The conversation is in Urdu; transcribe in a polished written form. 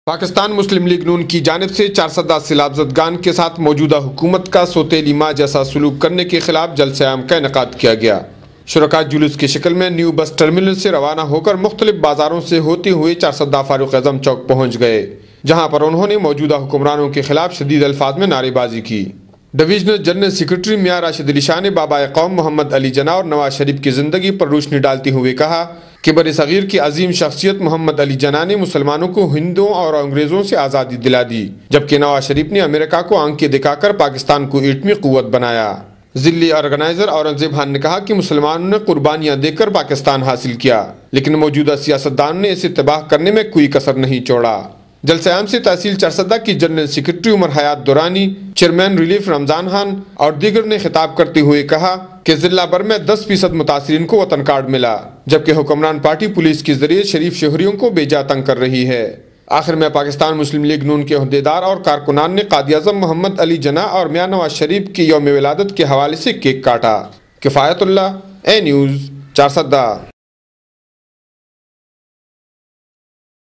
پاکستان مسلم لیگ نون کی جانب سے چارسدہ سیلاب زدگان کے ساتھ موجودہ حکومت کا سوتیلی ماں جیسا سلوک کرنے کے خلاف جلسہ عام کا انعقاد کیا گیا۔ شرکاء جلوس کی شکل میں نیو بس ٹرمینل سے روانہ ہو کر مختلف بازاروں سے ہوتے ہوئے چارسدہ فاروق اعظم چوک پہنچ گئے، جہاں پر انہوں نے موجودہ حکمرانوں کے خلاف شدید الفاظ میں نعرے بازی کی۔ ڈویژنل جنرل سیکرٹری میاں راشد علی شاہ نے بابائے قوم محمد علی جناح اور نواز شریف کی زندگی پر روشنی ڈالتے ہوئے کہا کہ بر صغیر کی عظیم شخصیت محمد علی جناح نے مسلمانوں کو ہندوؤں اور انگریزوں سے آزادی دلا دی، جبکہ نواز شریف نے امریکہ کو آنکھیں دکھا کر پاکستان کو ایٹمی قوت بنایا۔ ضلعی آرگنائزر اورنگزیب خان نے کہا کہ مسلمانوں نے قربانیاں دے کر پاکستان حاصل کیا، لیکن موجودہ سیاستدانوں نے اسے تباہ کرنے میں کوئی کسر نہیں چھوڑا۔ جلسہ عام سے تحصیل چارسدہ کی جنرل سیکرٹری عمر حیات دورانی، چیئرمین ریلیف رمضان خان اور دیگر نے خطاب کرتے ہوئے کہا کہ ضلع بھر میں 10% متاثرین کو وطن کارڈ ملا، جبکہ حکمران پارٹی پولیس کے ذریعے شریف شہریوں کو بے جا تنگ کر رہی ہے۔ آخر میں پاکستان مسلم لیگ نون کے عہدیدار اور کارکنان نے قائد اعظم محمد علی جناح اور میاں نواز شریف کی یوم ولادت کے حوالے سے کیک کاٹا۔ کفایت اللہ، اے نیوز، چارسدہ۔